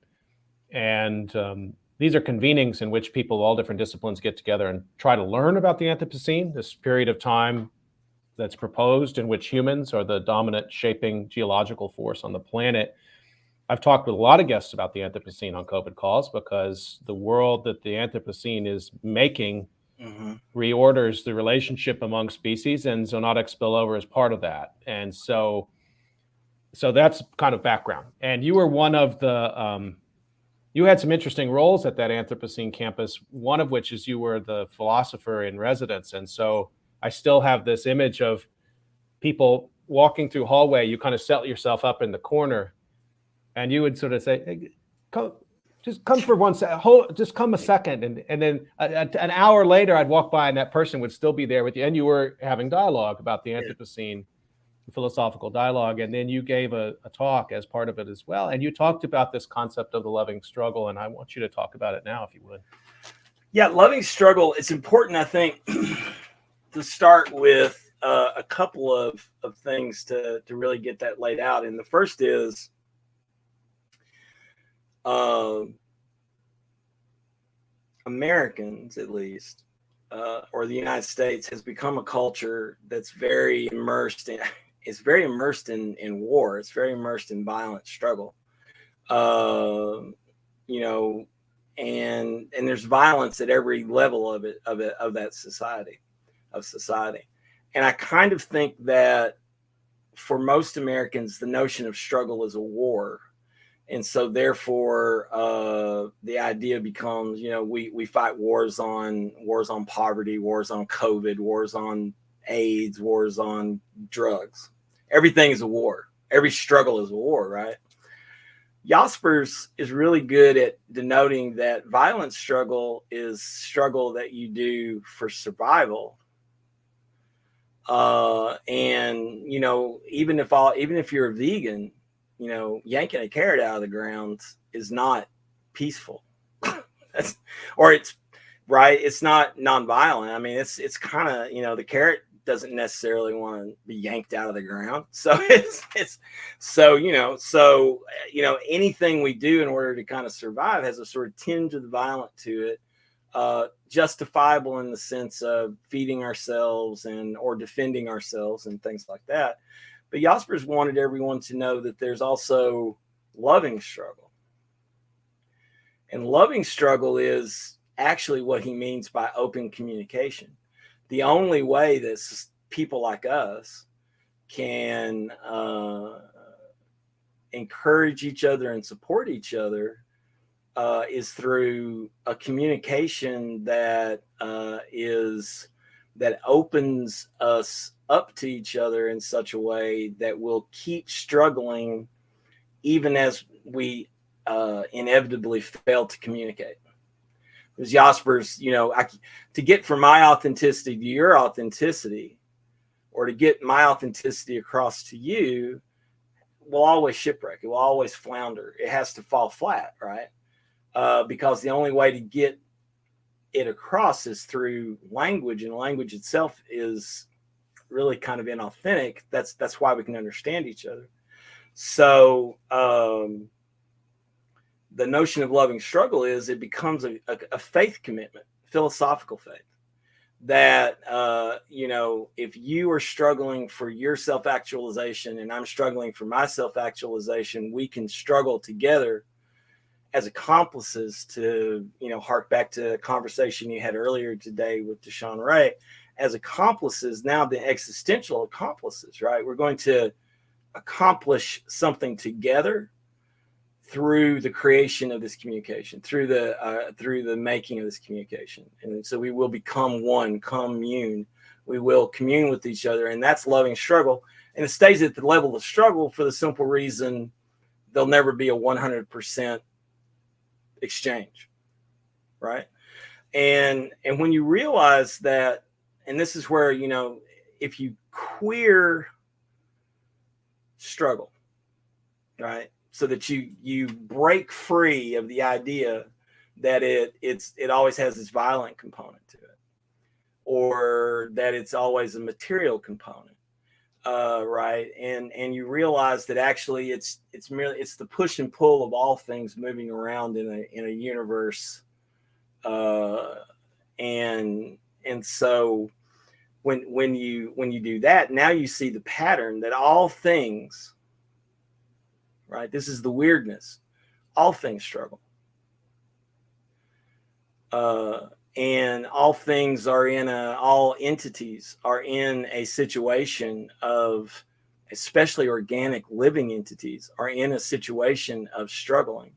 And these are convenings in which people of all different disciplines get together and try to learn about the Anthropocene, this period of time that's proposed in which humans are the dominant shaping geological force on the planet. I've talked with a lot of guests about the Anthropocene on COVID calls because the world that the Anthropocene is making reorders the relationship among species, and zoonotic spillover is part of that. And so that's kind of background. And you were one of the, you had some interesting roles at that Anthropocene campus, one of which is you were the philosopher in residence. And so I still have this image of people walking through hallway. You kind of set yourself up in the corner and you would sort of say, hey, just come for 1 second, just come a second. And then an hour later, I'd walk by and that person would still be there with you. And you were having dialogue about the Anthropocene, philosophical dialogue. And then you gave a talk as part of it as well. And you talked about this concept of the loving struggle. And I want you to talk about it now, if you would. Yeah, loving struggle. It's important, I think, to start with a couple of things to really get that laid out. And the first is Americans, at least, or the United States, has become a culture that's very immersed in war. It's very immersed in violent struggle. And there's violence at every level of society. And I kind of think that for most Americans, the notion of struggle is a war. And so therefore, the idea becomes, we fight wars on poverty, wars on COVID, wars on AIDS, wars on drugs. Everything is a war. Every struggle is a war, right? Jaspers is really good at denoting that violent struggle is struggle that you do for survival. And even if you're a vegan, yanking a carrot out of the ground is not peaceful. It's right. It's not nonviolent. I mean, it's kind of, the carrot doesn't necessarily want to be yanked out of the ground. So anything we do in order to kind of survive has a sort of tinge of the violent to it, justifiable in the sense of feeding ourselves or defending ourselves and things like that. But Jaspers wanted everyone to know that there's also loving struggle. And loving struggle is actually what he means by open communication. The only way that people like us can encourage each other and support each other is through a communication that opens us up to each other in such a way that we'll keep struggling even as we inevitably fail to communicate. Because Jaspers, to get from my authenticity to your authenticity, or to get my authenticity across to you, will always shipwreck. It will always flounder. It has to fall flat, right? Because the only way to get it across is through language, and language itself is really kind of inauthentic. That's why we can understand each other. So the notion of loving struggle is it becomes a faith commitment, philosophical faith, that if you are struggling for your self-actualization and I'm struggling for my self-actualization, we can struggle together as accomplices to, hark back to a conversation you had earlier today with Deshaun Ray, as accomplices, now the existential accomplices, right? We're going to accomplish something together through the creation of this communication, through the making of this communication. And so we will become one, commune. We will commune with each other, and that's loving struggle. And it stays at the level of struggle for the simple reason there'll never be a 100% exchange, right? And when you realize that, and this is where, you know, if you queer struggle, right, so that you break free of the idea that it always has this violent component to it, or that it's always a material component, right, and you realize that actually it's the push and pull of all things moving around in a universe, and so when you do that, now you see the pattern that all things, right, this is the weirdness, all things struggle, and all things are all entities are in a situation of, especially organic living entities, are in a situation of struggling.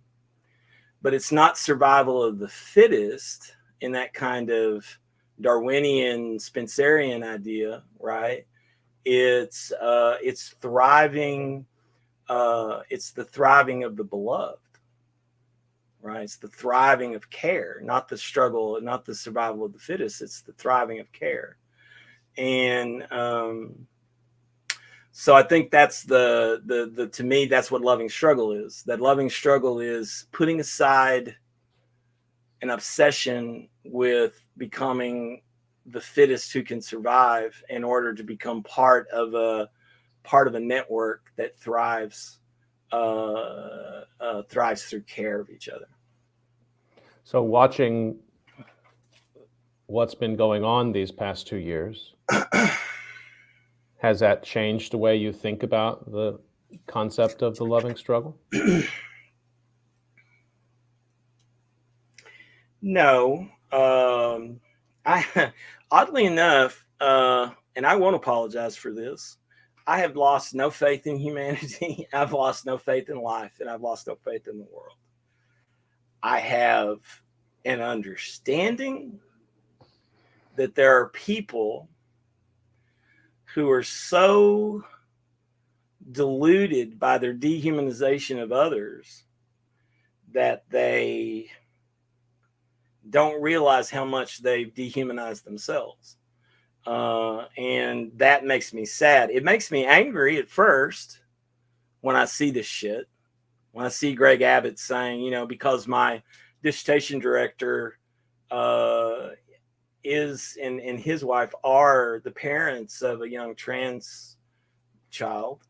But it's not survival of the fittest in that kind of Darwinian Spencerian idea, right? It's thriving. It's the thriving of the beloved, right? It's the thriving of care, not the struggle, not the survival of the fittest. It's the thriving of care. And so I think that's the to me, that's what loving struggle is. That loving struggle is putting aside an obsession with becoming the fittest who can survive in order to become part of a network that thrives through care of each other. So watching what's been going on these past 2 years, has that changed the way you think about the concept of the loving struggle? No. I oddly enough, and I won't apologize for this, I have lost no faith in humanity. I've lost no faith in life, and I've lost no faith in the world. I have an understanding that there are people who are so deluded by their dehumanization of others that they don't realize how much they've dehumanized themselves. And that makes me sad. It makes me angry at first when I see this shit. When I see Greg Abbott saying, you know, because my dissertation director is and his wife are the parents of a young trans child,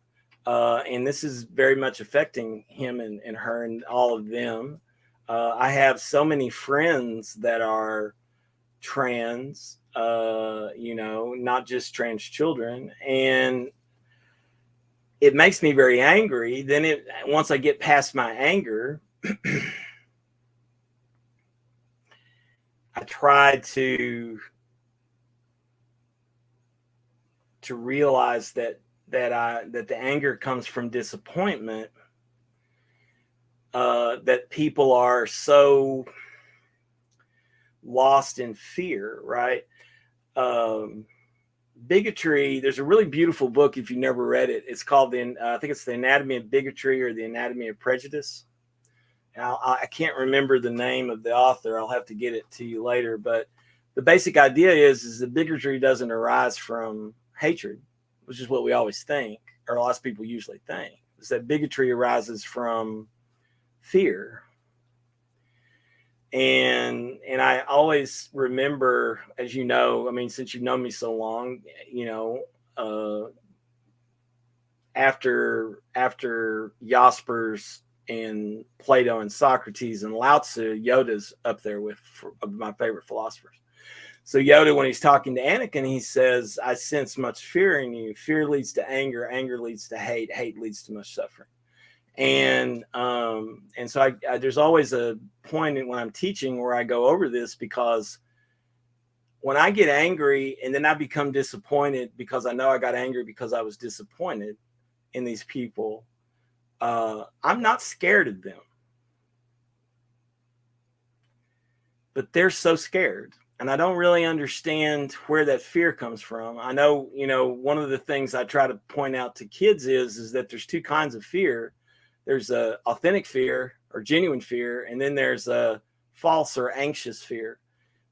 and this is very much affecting him and her and all of them. I have so many friends that are trans, you know, not just trans children, and it makes me very angry. Then once I get past my anger, I try to realize that the anger comes from disappointment, that people are so lost in fear, right? Bigotry, there's a really beautiful book, if you never read it. It's called I think it's The Anatomy of Bigotry or The Anatomy of Prejudice. Now, I can't remember the name of the author. I'll have to get it to you later. But the basic idea is that bigotry doesn't arise from hatred, which is what we always think, or lots of people usually think, is that bigotry arises from fear. And I always remember, as you know, I mean, since you've known me so long, you know, after Jaspers and Plato and Socrates and Lao Tzu, Yoda's up there with my favorite philosophers. So Yoda, when he's talking to Anakin, he says, I sense much fear in you. Fear leads to anger. Anger leads to hate. Hate leads to much suffering. And so there's always a point when I'm teaching where I go over this, because when I get angry and then I become disappointed because I know I got angry because I was disappointed in these people, I'm not scared of them, but they're so scared. And I don't really understand where that fear comes from. I know, you know, one of the things I try to point out to kids is that there's two kinds of fear. There's a authentic fear or genuine fear, and then there's a false or anxious fear.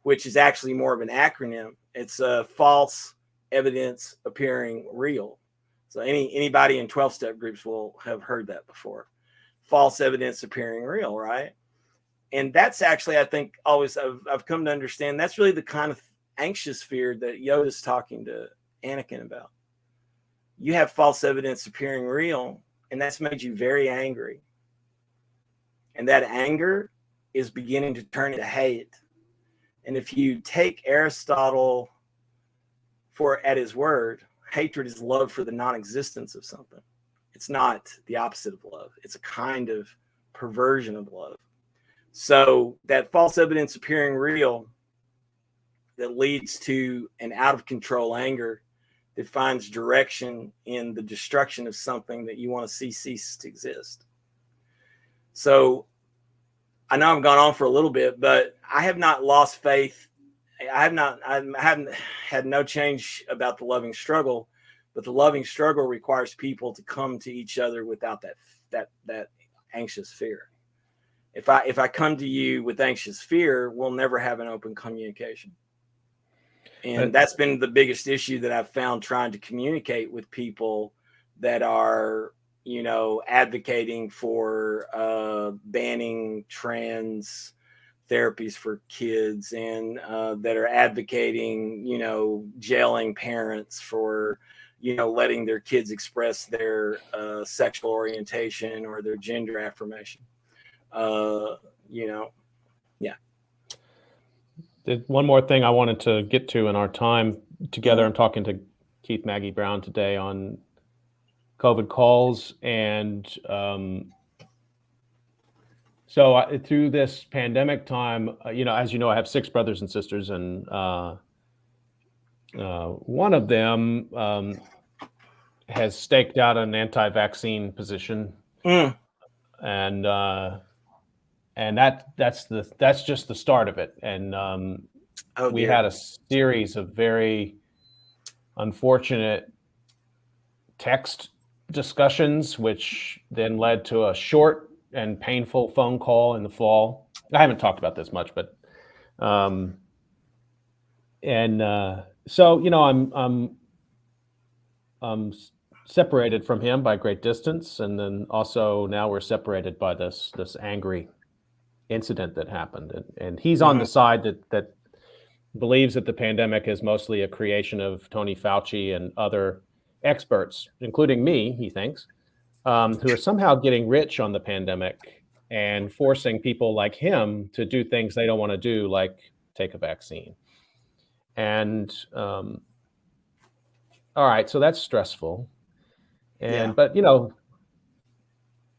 which is actually more of an acronym. It's false evidence appearing real. So anybody in 12-step groups will have heard that before. False evidence appearing real, right? And that's actually, I think, always I've come to understand that's really the kind of anxious fear that Yoda's talking to Anakin about. You have false evidence appearing real, and that's made you very angry. And that anger is beginning to turn into hate. And if you take Aristotle at his word, hatred is love for the non-existence of something. It's not the opposite of love. It's a kind of perversion of love. So that false evidence appearing real that leads to an out of control anger that finds direction in the destruction of something that you want to see cease to exist. So I know I've gone on for a little bit, but I have not lost faith. I haven't had no change about the loving struggle, but the loving struggle requires people to come to each other without that anxious fear. If I come to you with anxious fear, we'll never have an open communication. And that's been the biggest issue that I've found trying to communicate with people that are, advocating for banning trans therapies for kids, and that are advocating, jailing parents for, letting their kids express their sexual orientation or their gender affirmation. Yeah. One more thing I wanted to get to in our time together. I'm talking to Keith Maggie Brown today on COVID calls. And so through this pandemic time, as you know, I have 6 brothers and sisters, and one of them has staked out an anti-vaccine position. And that's just the start of it. And we had a series of very unfortunate text discussions, which then led to a short and painful phone call in the fall. I haven't talked about this much, but so I'm separated from him by great distance, and then also now we're separated by this angry incident that happened, and he's on the side that believes that the pandemic is mostly a creation of Tony Fauci and other experts, including me, he thinks, who are somehow getting rich on the pandemic and forcing people like him to do things they don't want to do, like take a vaccine. And all right, so that's stressful. But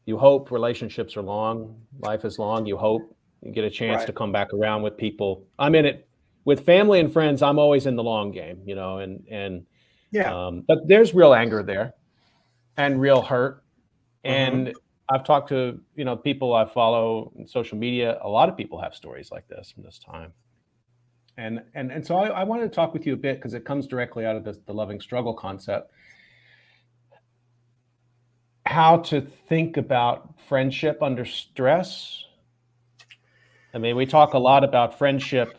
you hope relationships are long, life is long. You hope you get a chance to come back around with people. I'm in it with family and friends. I'm always in the long game, but there's real anger there and real hurt. And I've talked to, people I follow in social media. A lot of people have stories like this from this time. And so I wanted to talk with you a bit because it comes directly out of the loving struggle concept. How to think about friendship under stress. I mean, we talk a lot about friendship,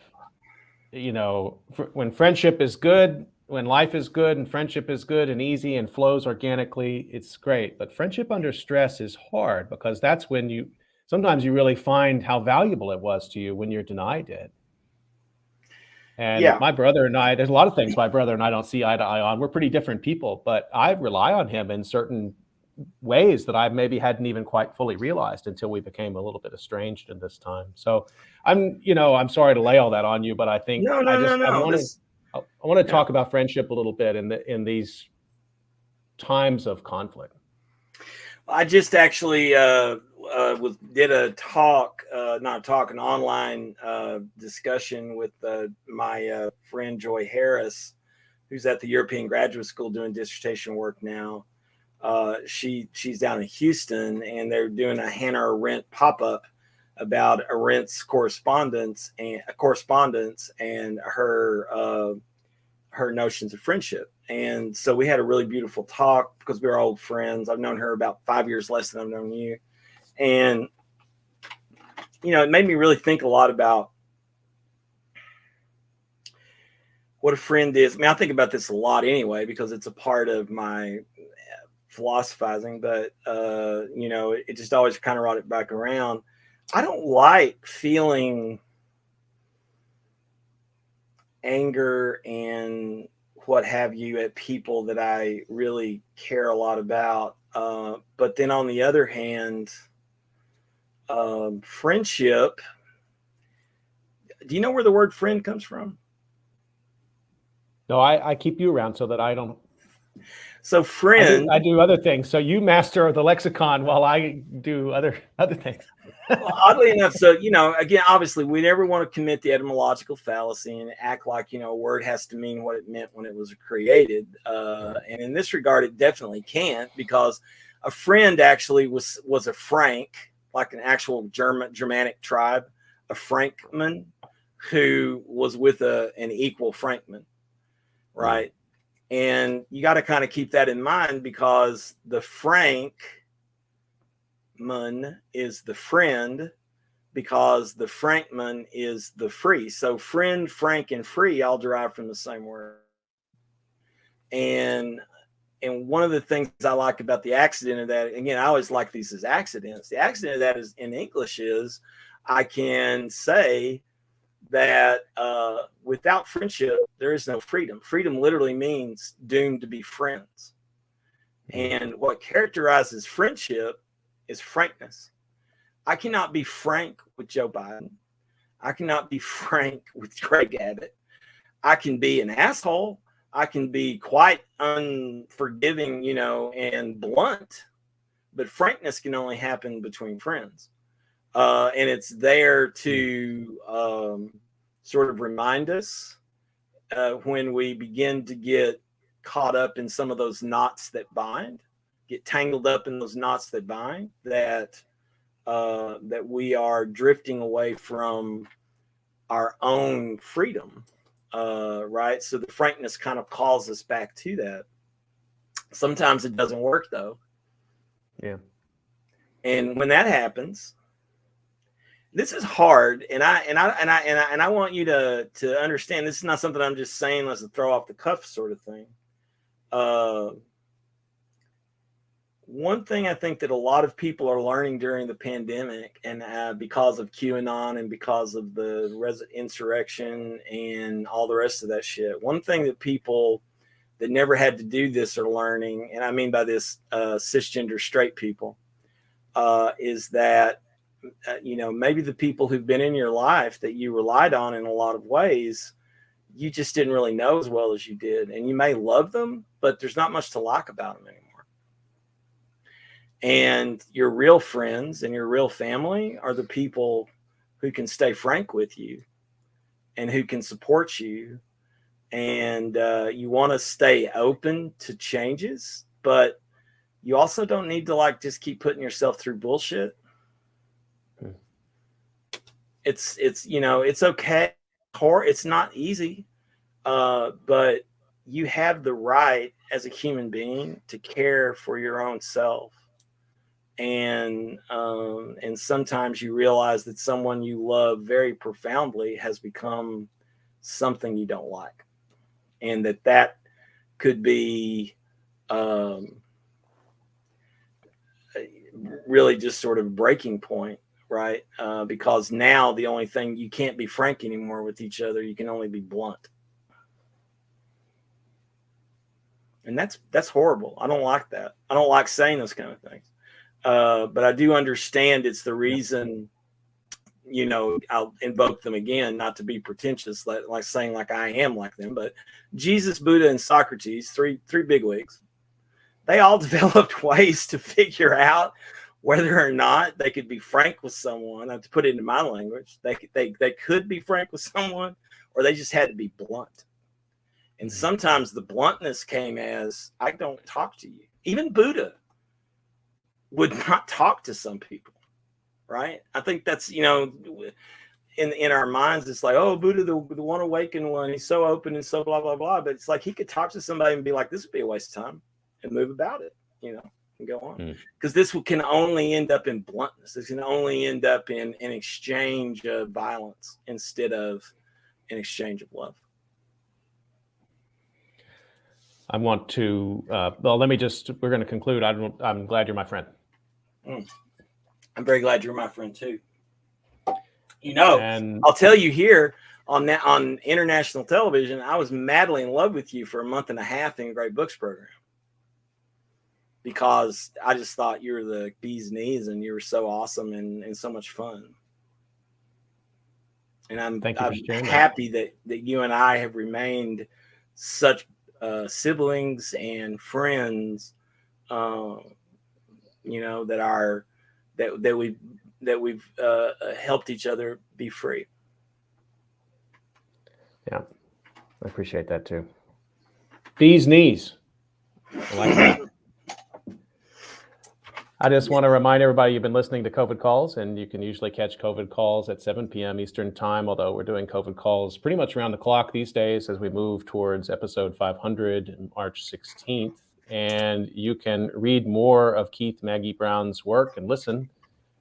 when friendship is good, when life is good and friendship is good and easy and flows organically, it's great. But friendship under stress is hard because that's when sometimes you really find how valuable it was to you when you're denied it. And my brother and I, there's a lot of things my brother and I don't see eye to eye on. We're pretty different people, but I rely on him in certain ways that I maybe hadn't even quite fully realized until we became a little bit estranged in this time. So I'm sorry to lay all that on you, but I think I want to talk about friendship a little bit in these times of conflict. I just actually did an online discussion with my friend Joy Harris, who's at the European Graduate School doing dissertation work now. She's down in Houston, and they're doing a Hannah Arendt pop-up about Arendt's correspondence and her notions of friendship. And so we had a really beautiful talk because we were old friends. I've known her about 5 years less than I've known you. And, it made me really think a lot about what a friend is. I mean, I think about this a lot anyway, because it's a part of my philosophizing, but you know, it just always kind of brought it back around. I don't like feeling anger and what have you at people that I really care a lot about. But then on the other hand, friendship. Do you know where the word friend comes from? No, I keep you around so that I don't. So friend, I do other things. So you master the lexicon while I do other things. Well, oddly enough, so, you know, again, obviously we never want to commit the etymological fallacy and act like, you know, a word has to mean what it meant when it was created. And in this regard, it definitely can't, because a friend actually was a Frank, like an actual Germanic tribe, a Frankman who was with an equal Frankman, right? And you got to kind of keep that in mind, because the Frankman is the friend, because the Frankman is the free. So friend, Frank, and free all derive from the same word. And one of the things I like about the accident of that, again, I always like these as accidents. The accident of that is in English is I can say that without friendship, there is no freedom. Freedom literally means doomed to be friends. And what characterizes friendship is frankness. I cannot be frank with Joe Biden. I cannot be frank with Greg Abbott. I can be an asshole. I can be quite unforgiving, you know, and blunt, but frankness can only happen between friends. And it's there to sort of remind us when we begin to get caught up in some of those knots that bind, get tangled up in those knots that bind, that we are drifting away from our own freedom, right? So the frankness kind of calls us back to that. Sometimes it doesn't work though. Yeah. And when that happens, this is hard, and I want you to understand, this is not something I'm just saying as a throw off the cuff sort of thing. One thing I think that a lot of people are learning during the pandemic, and because of QAnon and because of the insurrection and all the rest of that shit, one thing that people that never had to do this are learning, and I mean by this cisgender straight people, is that you know, maybe the people who've been in your life that you relied on in a lot of ways, you just didn't really know as well as you did, and you may love them, but there's not much to like about them anymore. And your real friends and your real family are the people who can stay frank with you and who can support you. And you want to stay open to changes, but you also don't need to like just keep putting yourself through bullshit. It's you know, it's okay. It's not easy, but you have the right as a human being to care for your own self. And sometimes you realize that someone you love very profoundly has become something you don't like, and that could be really just sort of a breaking point, right? Because now the only thing, you can't be frank anymore with each other. You can only be blunt. And that's horrible. I don't like that. I don't like saying those kind of things. But I do understand it's the reason, you know, I'll invoke them again, not to be pretentious, like saying like I am like them, but Jesus, Buddha, and Socrates, three bigwigs, they all developed ways to figure out whether or not they could be frank with someone. I have to put it into my language. They could be frank with someone, or they just had to be blunt. And sometimes the bluntness came as, I don't talk to you. Even Buddha would not talk to some people, right? I think that's, you know, in our minds, it's like, oh, Buddha, the one awakened one, he's so open and so blah, blah, blah. But it's like he could talk to somebody and be like, this would be a waste of time, and move about it, you know, and go on. Because this can only end up in bluntness. This can only end up in an exchange of violence instead of an exchange of love. I want to, well, let me just, we're going to conclude. I'm glad you're my friend. I'm very glad you're my friend too. You know, and I'll tell you here on international television, I was madly in love with you for a month and a half in a Great Books program, because I just thought you were the bee's knees and you were so awesome and so much fun. And I'm happy that you and I have remained such siblings and friends, you know, that we've helped each other be free. Yeah, I appreciate that too. Bee's knees. I like that. I just want to remind everybody you've been listening to COVID Calls, and you can usually catch COVID Calls at 7 p.m. Eastern Time, although we're doing COVID Calls pretty much around the clock these days as we move towards episode 500, March 16th. And you can read more of Keith Maggie Brown's work and listen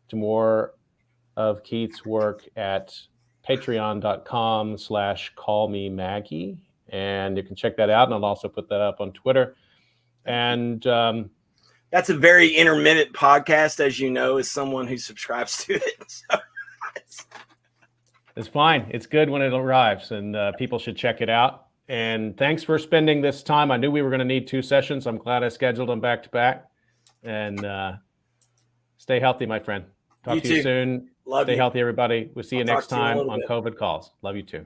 to more of Keith's work at patreon.com/callmemaggie. And you can check that out, and I'll also put that up on Twitter. And that's a very intermittent podcast, as you know, as someone who subscribes to it. So it's fine. It's good when it arrives, and people should check it out. And thanks for spending this time. I knew we were going to need 2 sessions. I'm glad I scheduled them back to back. And stay healthy, my friend. Talk to you soon. Stay healthy, everybody. We'll see you next time on COVID Calls. Love you too.